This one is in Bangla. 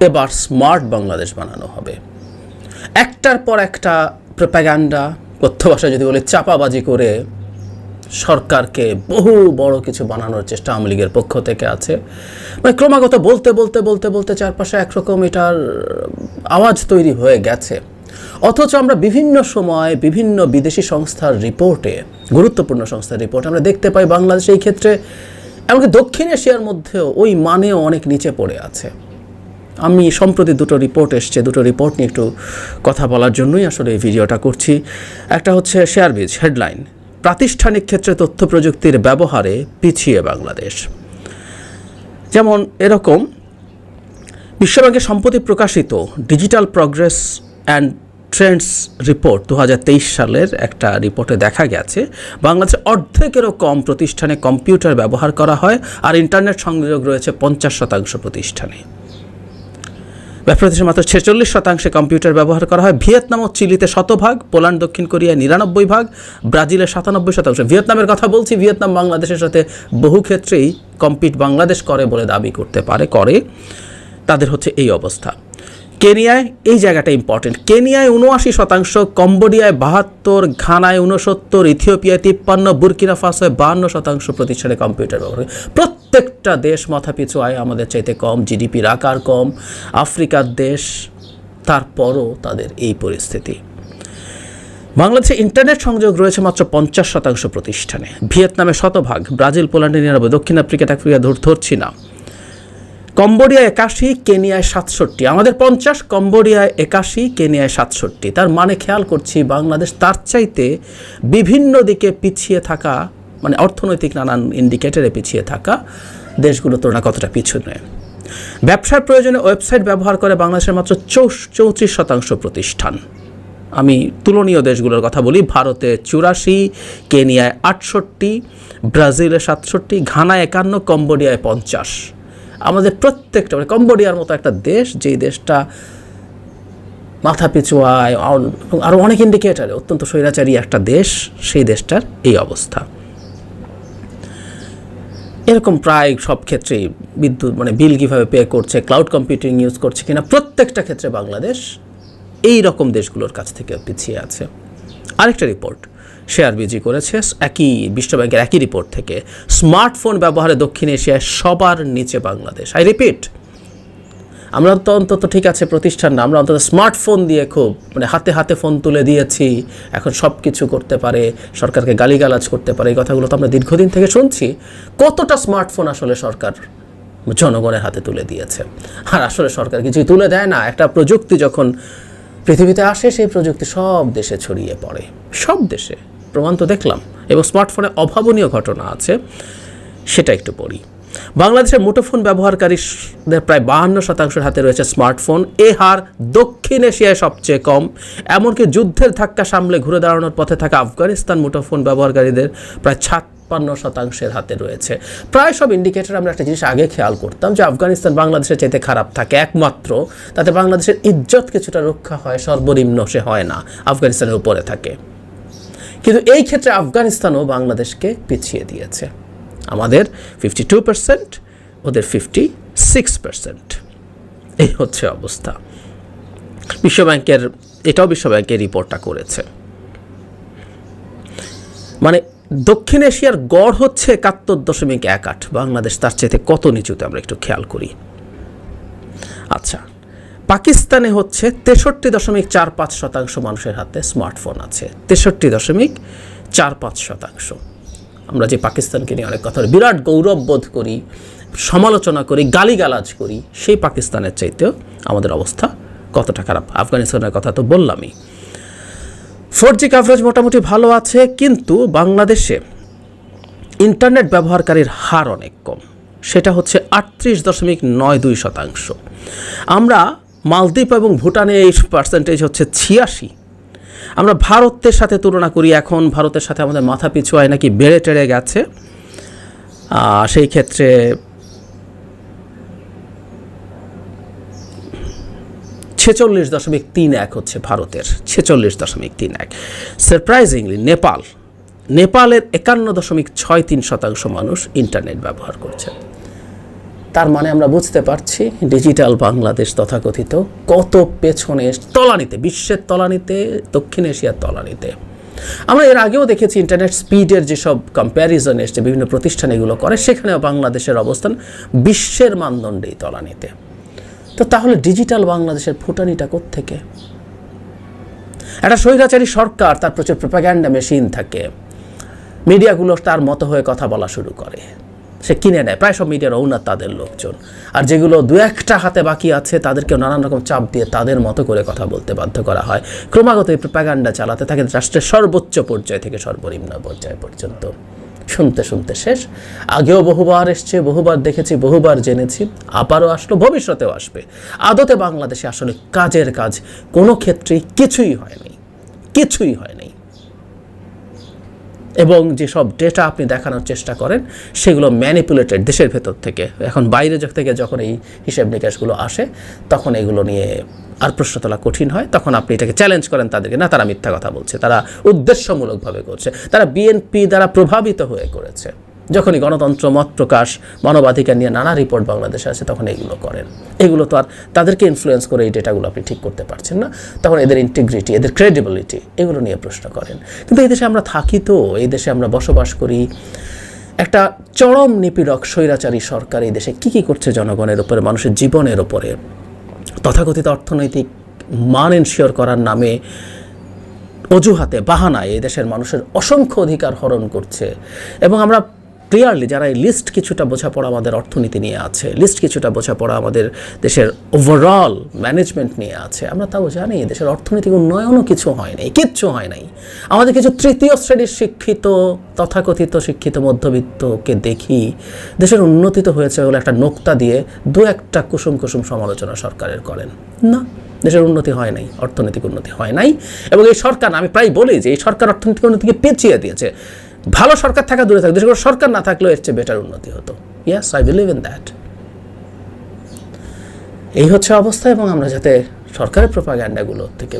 এবার স্মার্ট বাংলাদেশ বানানো হবে। একটার পর একটা প্রোপাগান্ডা, কথ্য ভাষায় যদি বলে চাপাবাজি করে সরকারকে বহু বড় কিছু বানানোর চেষ্টা আওয়ামী লীগের পক্ষ থেকে আছে। মানে ক্রমাগত বলতে বলতে বলতে বলতে চারপাশে একরকম এটার আওয়াজ তৈরি হয়ে গেছে। অথচ আমরা বিভিন্ন সময় বিভিন্ন বিদেশি সংস্থার রিপোর্টে, গুরুত্বপূর্ণ সংস্থার রিপোর্ট আমরা দেখতে পাই বাংলাদেশ এই ক্ষেত্রে, এমনকি দক্ষিণ এশিয়ার মধ্যেও ওই মানেও অনেক নিচে পড়ে আছে। আমি সম্প্রতি দুটো রিপোর্ট এসছে, দুটো রিপোর্ট নিয়ে একটু কথা বলার জন্যই আসলে এই ভিডিওটা করছি। একটা হচ্ছে শেয়ারবিজ হেডলাইন, প্রাতিষ্ঠানিক ক্ষেত্রে তথ্য প্রযুক্তির ব্যবহারে পিছিয়ে বাংলাদেশ। যেমন এরকম বিশ্বব্যাংকের সম্প্রতি প্রকাশিত digital progress and Trends report 2023 সালের একটা রিপোর্টে দেখা গেছে বাংলাদেশে অর্ধেকেরও কম প্রতিষ্ঠানে কম্পিউটার ব্যবহার করা হয়, আর ইন্টারনেট সংযোগ রয়েছে 50% প্রতিষ্ঠানে। প্রতিষ্ঠানে মাত্র 46% কম্পিউটার ব্যবহার করা হয়। ভিয়েতনাম ও চিলিতে 100%, পোল্যান্ড দক্ষিণ কোরিয়ায় 99%, ব্রাজিলে 97%। ভিয়েতনামের কথা বলছি, ভিয়েতনাম বাংলাদেশের সাথে বহু ক্ষেত্রেই কম্পিট বাংলাদেশ করে বলে দাবি করতে পারে, করে, তাদের হচ্ছে এই অবস্থা। কেনিয়ায়, এই জায়গাটা ইম্পর্টেন্ট, কেনিয়ায় 79%, কম্বোডিয়ায় 72%, ঘানায় 69%, ইথিওপিয়ায় 53%, বুর্কিনা ফাসোয় 52% প্রতিষ্ঠানে কম্পিউটার ব্যবহার। প্রত্যেকটা দেশ মাথাপিছু আয় আমাদের চাইতে কম, জিডিপির আকার কম, আফ্রিকার দেশ, তারপরও তাদের এই পরিস্থিতি। বাংলাদেশে ইন্টারনেট সংযোগ রয়েছে মাত্র 50% প্রতিষ্ঠানে, ভিয়েতনামে 100%, ব্রাজিল পোল্যান্ডে 99%, দক্ষিণ আফ্রিকা ধরছি না। কম্বোডিয়ায় 81, কেনিয়ায় 67, আমাদের 50, কম্বোডিয়ায় 81, কেনিয়ায় 67। তার মানে খেয়াল করছি বাংলাদেশ তার চাইতে বিভিন্ন দিকে পিছিয়ে থাকা, মানে অর্থনৈতিক নানান ইন্ডিকেটরে পিছিয়ে থাকা দেশগুলো তুলনা কতটা পিছনে। ব্যবসার প্রয়োজনে ওয়েবসাইট ব্যবহার করে বাংলাদেশের মাত্র 34% প্রতিষ্ঠান। আমি তুলনীয় দেশগুলোর কথা বলি, ভারতে 84, কেনিয়ায় 68, ব্রাজিলে 67, ঘানায় 51, কম্বোডিয়ায় 50। আমাদের প্রত্যেকটা, মানে কম্বোডিয়ার মতো একটা দেশ, যেই দেশটা মাথাপিছু আয় আরও অনেক ইন্ডিকেটারে অত্যন্ত স্বৈরাচারী একটা দেশ, সেই দেশটার এই অবস্থা। এরকম প্রায় সব ক্ষেত্রেই বিদ্যুৎ, মানে বিল কীভাবে পে করছে, ক্লাউড কম্পিউটিং ইউজ করছে কিনা, প্রত্যেকটা ক্ষেত্রে বাংলাদেশ এই রকম দেশগুলোর কাছ থেকে পিছিয়ে আছে। আরেকটা রিপোর্ট শেয়ারবিজি করেছে, একই বিশ্বব্যাংকের একই রিপোর্ট থেকে, স্মার্টফোন ব্যবহারে দক্ষিণ এশিয়ায় সবার নিচে বাংলাদেশ। আই রিপিট, আমরা তো অন্তত ঠিক আছে প্রতিষ্ঠান না, আমরা অন্তত স্মার্টফোন দিয়ে খুব, মানে হাতে হাতে ফোন তুলে দিয়েছি, এখন সব কিছু করতে পারে, সরকারকে গালিগালাজ করতে পারে, এই কথাগুলো তো আমরা দীর্ঘদিন থেকে শুনছি। কতটা স্মার্টফোন আসলে সরকার জনগণের হাতে তুলে দিয়েছে? আর আসলে সরকার কিছুই তুলে দেয় না। একটা প্রযুক্তি যখন পৃথিবীতে আসে, সেই প্রযুক্তি সব দেশে ছড়িয়ে পড়ে, সব দেশে, প্রমাণ তো দেখলাম। এবং স্মার্টফোনে অভাবনীয় ঘটনা আছে, সেটা একটু পড়ি। বাংলাদেশের মুঠোফোন ব্যবহারকারীদের প্রায় 52% হাতে রয়েছে স্মার্টফোন। এ হার দক্ষিণ এশিয়ায় সবচেয়ে কম। এমনকি যুদ্ধের ধাক্কা সামলে ঘুরে দাঁড়ানোর পথে থাকা আফগানিস্তান মুঠোফোন ব্যবহারকারীদের প্রায় 56% হাতে রয়েছে। প্রায় সব ইন্ডিকেটর আমরা একটা জিনিস আগে খেয়াল করতাম যে আফগানিস্তান বাংলাদেশের চাইতে খারাপ থাকে, একমাত্র তাতে বাংলাদেশের ইজ্জত কিছুটা রক্ষা হয়, সর্বনিম্ন সে হয় না, আফগানিস্তানের উপরে থাকে। কিন্তু এই ক্ষেত্রে আফগানিস্তানও বাংলাদেশকে পিছিয়ে দিয়েছে। আমাদের 52%, ওদের 56%। এই হচ্ছে অবস্থা। বিশ্বব্যাংকের, এটাও বিশ্বব্যাংকের রিপোর্টটা করেছে। মানে দক্ষিণ এশিয়ার গড় হচ্ছে 71.18, বাংলাদেশ তার চাইতে কত নিচুতে আমরা একটু খেয়াল করি। আচ্ছা, পাকিস্তানে হচ্ছে 63.45% মানুষের হাতে স্মার্টফোন আছে, 63.45%। আমরা যে পাকিস্তানকে নিয়ে অনেক কথা বলি, বিরাট গৌরব বোধ করি, সমালোচনা করি, গালিগালাজ করি, সেই পাকিস্তানের চাইতেও আমাদের অবস্থা কতটা খারাপ। আফগানিস্তানের কথা তো বললামই। 4G কভারেজ মোটামুটি ভালো আছে, কিন্তু বাংলাদেশে ইন্টারনেট ব্যবহারকারীর হার অনেক কম, সেটা হচ্ছে 38.92%। আমরা মালদ্বীপ এবং ভুটানে এই পার্সেন্টেজ হচ্ছে 86। আমরা ভারতের সাথে তুলনা করি, এখন ভারতের সাথে আমাদের মাথা পিছু আয় নাকি বেড়ে টেড়ে গেছে। সেই ক্ষেত্রে 46.31 হচ্ছে ভারতের, 46.31। সারপ্রাইজিংলি নেপালের 51.63% মানুষ ইন্টারনেট ব্যবহার করছে। তার মানে আমরা বুঝতে পারছি ডিজিটাল বাংলাদেশ তথাকথিত কত পেছনে, তলানিতে, বিশ্বের তলানিতে, দক্ষিণ এশিয়ার তলানিতে। আমরা এর আগেও দেখেছি ইন্টারনেট স্পিডের যেসব কম্প্যারিজন এসছে, বিভিন্ন প্রতিষ্ঠান এগুলো করে, সেখানেও বাংলাদেশের অবস্থান বিশ্বের মানদণ্ডেই তলানিতে। তো তাহলে ডিজিটাল বাংলাদেশের ফুটানিটা কোত্থেকে? একটা স্বৈরাচারী সরকার, তার প্রচুর প্রোপাগ্যান্ডা মেশিন থাকে, মিডিয়াগুলো তার মতো হয়ে কথা বলা শুরু করে, সে কিনে নেয়, প্রায় সব মিডিয়ার ওনার তাদের লোকজন। আর যেগুলো দু একটা হাতে বাকি আছে তাদেরকেও নানান রকম চাপ দিয়ে তাদের মতো করে কথা বলতে বাধ্য করা হয়। ক্রমাগত এই প্রোপাগ্যান্ডা চালাতে থাকে রাষ্ট্রের সর্বোচ্চ পর্যায় থেকে সর্বনিম্ন পর্যায় পর্যন্ত। শুনতে শুনতে শেষ। আগেও বহুবার এসছে, বহুবার দেখেছি, বহুবার জেনেছি, আবারও আসলো, ভবিষ্যতেও আসবে। আদতে বাংলাদেশে আসলে কাজের কাজ কোনো ক্ষেত্রেই কিছুই হয়নি, কিছুই হয়নি। এবং যেসব ডেটা আপনি দেখানোর চেষ্টা করেন সেগুলো ম্যানিপুলেটেড দেশের ভেতর থেকে। এখন বাইরে থেকে যখন এই হিসেব নিকাশগুলো আসে তখন এগুলো নিয়ে আর প্রশ্ন তোলা কঠিন হয়। তখন আপনি এটাকে চ্যালেঞ্জ করেন তাদেরকে, না তারা মিথ্যা কথা বলছে, তারা উদ্দেশ্যমূলকভাবে করছে, তারা বিএনপি দ্বারা প্রভাবিত হয়ে করেছে। যখনই গণতন্ত্র, মত প্রকাশ, মানবাধিকার নিয়ে নানা রিপোর্ট বাংলাদেশে আসে তখন এগুলো করেন। এগুলো তো আর তাদেরকে ইনফ্লুয়েন্স করে এই ডেটাগুলো আপনি ঠিক করতে পারছেন না। তখন এদের ইন্টিগ্রিটি, এদের ক্রেডিবিলিটি, এগুলো নিয়ে প্রশ্ন করেন। কিন্তু এই দেশে আমরা থাকি, তো এই দেশে আমরা বসবাস করি। একটা চরম নিপীড়ক স্বৈরাচারী সরকার এই দেশে কী করছে জনগণের উপরে, মানুষের জীবনের ওপরে, তথাকথিত অর্থনৈতিক মান এনশিওর করার নামে অজুহাতে, বাহানায় এই দেশের মানুষের অসংখ্য অধিকার হরণ করছে। এবং আমরা ক্লিয়ারলি যারা এই লিস্ট কিছুটা বোঝাপড়া আমাদের অর্থনীতি নিয়ে আছে, লিস্ট কিছুটা বোঝাপড়া আমাদের দেশের ওভারঅল ম্যানেজমেন্ট নিয়ে আছে, আমরা তাও জানি দেশের অর্থনৈতিক উন্নয়নও কিছু হয় নাই, কিচ্ছু হয় নাই। আমাদের কিছু তৃতীয় শ্রেণীর শিক্ষিত, তথাকথিত শিক্ষিত মধ্যবিত্তকে দেখি দেশের উন্নতি তো হয়েছে বলে একটা নোক্তা দিয়ে দু একটা কুসুম কুসুম সমালোচনা সরকারের করেন। না, দেশের উন্নতি হয় নাই, অর্থনৈতিক উন্নতি হয় নাই। এবং এই সরকার, আমি প্রায় বলি যে এই সরকার অর্থনৈতিক উন্নতিকে পেঁচিয়ে দিয়েছে। ভালো সরকার থাকা দূরে থাকে, দেশের কোনো সরকার না থাকলেও এর চেয়ে বেটার উন্নতি হতো। Yes, I believe in that. এই হচ্ছে অবস্থা। এবং আমরা যাতে সরকারের প্রোপাগ্যান্ডাগুলো থেকে